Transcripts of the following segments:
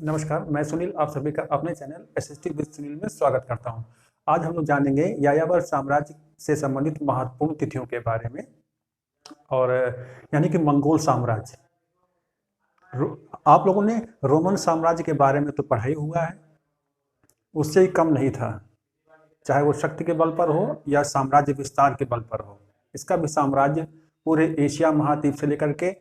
नमस्कार, मैं सुनील आप सभी का अपने चैनल एसएसटी विद सुनील में स्वागत करता हूं। आज हम लोग जानेंगे यायावर साम्राज्य से संबंधित महत्वपूर्ण तिथियों के बारे में और यानी कि मंगोल साम्राज्य। आप लोगों ने रोमन साम्राज्य के बारे में तो पढ़ा ही हुआ है, उससे ही कम नहीं था, चाहे वो शक्ति के बल पर हो या साम्राज्य विस्तार के बल पर हो। इसका भी साम्राज्य पूरे एशिया महाद्वीप से लेकर के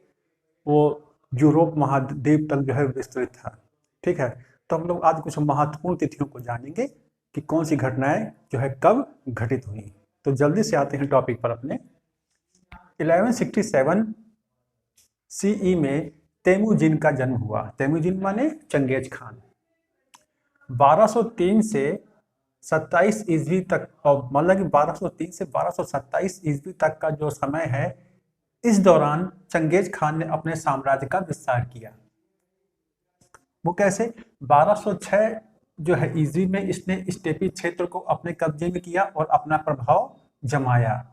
वो यूरोप महाद्वीप तक जो है विस्तृत था। ठीक है, तो हम लोग आज कुछ महत्वपूर्ण तिथियों को जानेंगे कि कौन सी घटनाएं जो है कब घटित हुई। तो जल्दी से आते हैं टॉपिक पर अपने। 1167 सीई में तेमुजिन का जन्म हुआ। तेमुजिन माने चंगेज खान। 1203 से 27 ईस्वी तक, और मतलब कि 1203 से 1227 ईस्वी तक का जो समय है, इस दौरान चंगेज खान ने अपने साम्राज्य का विस्तार किया। वो कैसे? 1206 जो है ईस्वी में इसने स्टेपी क्षेत्र को अपने कब्जे में किया और अपना प्रभाव जमाया।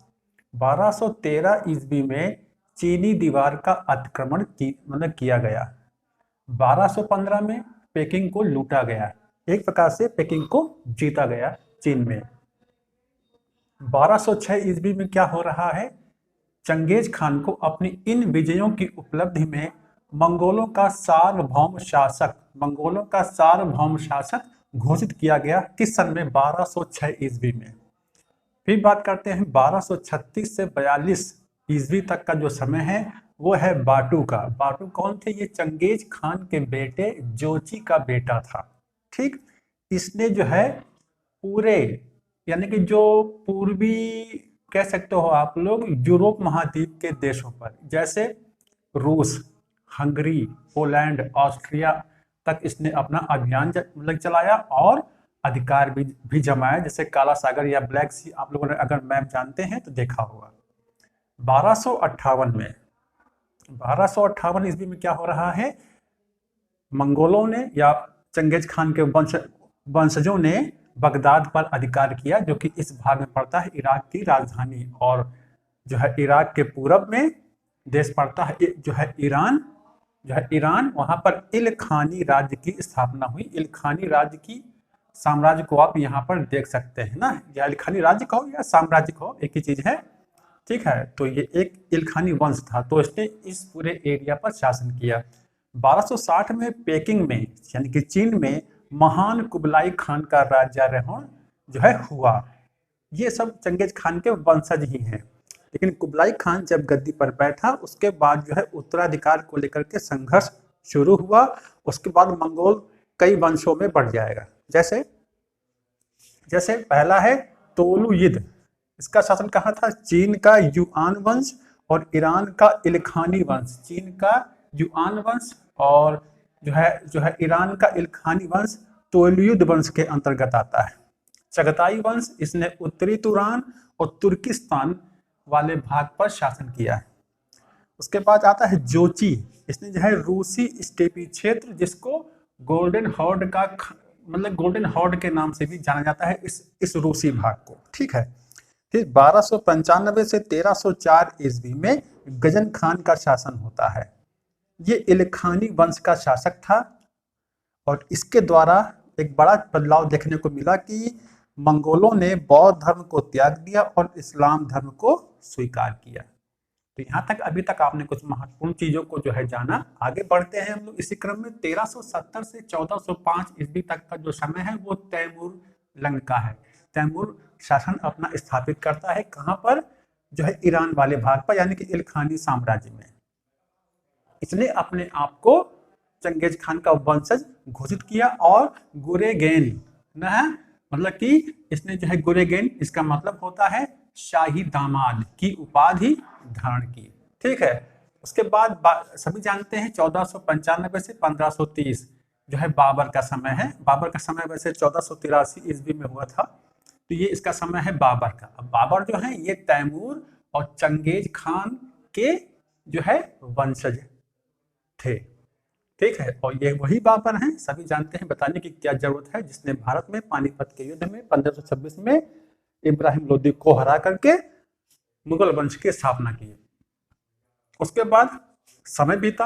1213 ईस्वी में चीनी दीवार का अतिक्रमण किया गया। 1215 में पेकिंग को लूटा गया। एक प्रकार से पेकिंग को जीता गया चीन में। 1206 ईस्वी में क्या हो रहा है? चंगेज खान को अपनी इन विजयों की उपलब्धि में मंगोलों का सार्वभौम शासक घोषित किया गया। किस सन में? 1206 ईस्वी में। फिर बात करते हैं 1236 से 42 ईस्वी तक का जो समय है, वो है बाटू का। बाटू कौन थे? ये चंगेज खान के बेटे जोची का बेटा था। ठीक, इसने जो है पूरे यानी कि जो पूर्वी कह सकते हो आप लोग यूरोप महाद्वीप के देशों पर, जैसे रूस, हंगरी, पोलैंड, ऑस्ट्रिया तक इसने अपना अभियान मतलब चलाया और अधिकार भी जमाया। जैसे काला सागर या ब्लैक सी, आप लोगों ने अगर मैप जानते हैं तो देखा होगा। 1258 ईस्वी में क्या हो रहा है? मंगोलों ने या चंगेज खान के वंशजों ने बगदाद पर अधिकार किया, जो कि इस भाग में पड़ता है इराक की राजधानी, और जो है इराक के पूरब में देश पड़ता है जो है ईरान। वहां पर इलखानी राज्य की स्थापना हुई। इलखानी राज्य की साम्राज्य को आप यहाँ पर देख सकते हैं ना, या इलखानी राज्य कहो या साम्राज्य कहो, एक ही चीज है। ठीक है, तो ये एक इलखानी वंश था, तो इसने इस पूरे एरिया पर शासन किया। 1260 में पेकिंग में यानी कि चीन में महान कुबलाई खान का राज्यारोहण जो है हुआ। ये सब चंगेज खान के वंशज ही हैं। लेकिन कुबलाई खान जब गद्दी पर बैठा, उसके बाद जो है उत्तराधिकार को लेकर के संघर्ष शुरू हुआ। उसके बाद मंगोल कई वंशों में बढ़ जाएगा। जैसे पहला है तोलुयिद। इसका शासन कहाँ था? चीन का युआन वंश और ईरान का इलखानी वंश। चीन का युआन वंश और जो है ईरान का इलखानी वंश तोलुयिद वंश के अंतर्गत आता है। चगताई वंश, इसने उत्तरी तुरान और तुर्किस्तान वाले भाग पर शासन किया है। उसके बाद आता है जोची। इसने जो है रूसी स्टेपी क्षेत्र, जिसको गोल्डन हॉर्ड के नाम से भी जाना जाता है, इस रूसी भाग को। ठीक है, फिर 1295 से 1304 ईस्वी में गजन खान का शासन होता है। ये इलखानी वंश का शासक था और इसके द्वारा एक बड़ा बदलाव देखने को मिला कि मंगोलों ने बौद्ध धर्म को त्याग दिया और इस्लाम धर्म को स्वीकार किया। तो यहाँ तक अभी तक आपने कुछ महत्वपूर्ण चीजों को जो है जाना। आगे बढ़ते हैं हम लोग इसी क्रम में। 1370 से 1405 ईस्वी तक का जो समय है, वो तैमूर लंग का है। तैमूर शासन अपना स्थापित करता है कहाँ पर? जो है ईरान वाले भाग पर, यानी कि इलखानी साम्राज्य में। इसने अपने आप को चंगेज खान का वंशज घोषित किया और गुरेगेन मतलब कि इसने जो है गुरेगेन, इसका मतलब होता है शाही दामाद की उपाधि धारण की। ठीक है, उसके बाद सभी जानते हैं 1495 से 1530 जो है बाबर का समय है। बाबर का समय वैसे 1483 ईस्वी में हुआ था, तो ये इसका समय है बाबर का। अब बाबर जो है ये तैमूर और चंगेज खान के जो है वंशज थे। ठीक है, और ये वही बाबर हैं, सभी जानते हैं, बताने की क्या जरूरत है, जिसने भारत में पानीपत के युद्ध में 1526 में इब्राहिम लोदी को हरा करके मुगल वंश की स्थापना की। उसके बाद समय बीता,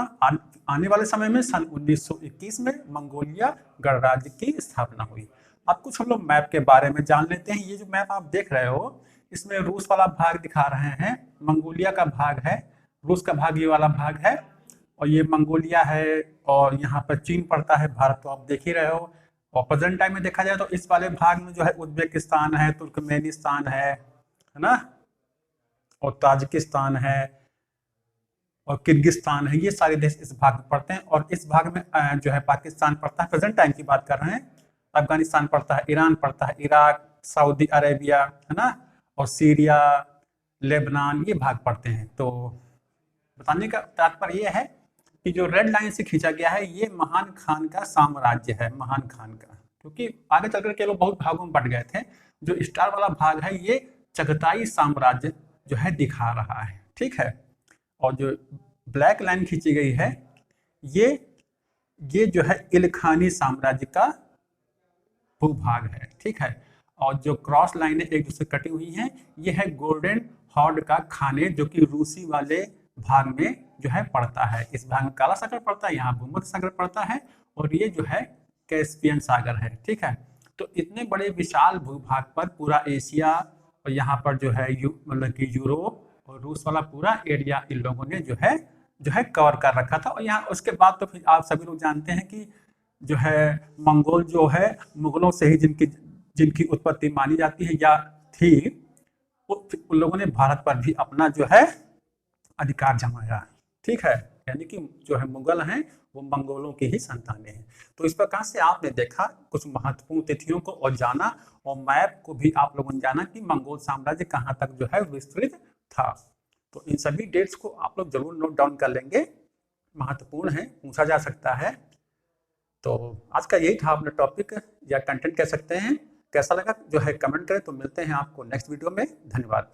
आने वाले समय में सन 1921 में मंगोलिया गणराज्य की स्थापना हुई। अब कुछ हम लोग मैप के बारे में जान लेते हैं। ये जो मैप आप देख रहे हो, इसमें रूस वाला भाग दिखा रहे हैं, मंगोलिया का भाग है, रूस का भाग ये वाला भाग है, और ये मंगोलिया है, और यहाँ पर चीन पड़ता है, भारत तो आप देख ही रहे हो। और प्रेजेंट टाइम में देखा जाए तो इस वाले भाग में जो है उज्बेकिस्तान है, तुर्कमेनिस्तान है ना, और ताजिकिस्तान है, और किर्गिस्तान है, ये सारे देश इस भाग में पड़ते हैं। और इस भाग में जो है पाकिस्तान पड़ता है, प्रेजेंट टाइम की बात कर रहे हैं, अफगानिस्तान पड़ता है, ईरान पड़ता है, इराक, सऊदी अरेबिया है ना, और सीरिया, लेबनान, ये भाग पड़ते हैं। तो बताने का तात्पर्य यह है कि जो रेड लाइन से खींचा गया है ये महान खान का साम्राज्य है, महान खान का, क्योंकि आगे चलकर के लोग बहुत भागों में बट गए थे। जो स्टार वाला भाग है ये चगताई साम्राज्य जो है दिखा रहा है, ठीक है। और जो ब्लैक लाइन खींची गई है ये जो है इलखानी साम्राज्य का भूभाग है, ठीक है। और जो क्रॉस लाइनें एक दूसरे कटी हुई हैं, ये है गोल्डन हॉर्ड का खाने, जो कि रूसी वाले भाग में जो है पड़ता है। इस भाग में काला सागर पड़ता है, यहाँ भूमध्य सागर पड़ता है, और ये जो है कैस्पियन सागर है, ठीक है। तो इतने बड़े विशाल भूभाग पर पूरा एशिया, और यहाँ पर जो है मतलब कि यूरोप और रूस वाला पूरा एरिया इन लोगों ने जो है कवर कर रखा था। और यहाँ उसके बाद तो फिर आप सभी लोग जानते हैं कि जो है मंगोल जो है मुगलों से ही जिनकी उत्पत्ति मानी जाती है या थी, उन लोगों ने भारत पर भी अपना जो है अधिकार जमाया, ठीक है। यानी कि जो है मुगल हैं वो मंगोलों की ही संतानें हैं। तो इस प्रकार से आपने देखा कुछ महत्वपूर्ण तिथियों को और जाना, और मैप को भी आप लोगों ने जाना कि मंगोल साम्राज्य कहाँ तक जो है विस्तृत था। तो इन सभी डेट्स को आप लोग जरूर नोट डाउन कर लेंगे, महत्वपूर्ण है, पूछा जा सकता है। तो आज का यही था अपना टॉपिक या कंटेंट कह सकते हैं। कैसा लगा जो है कमेंट करें। तो मिलते हैं आपको नेक्स्ट वीडियो में। धन्यवाद।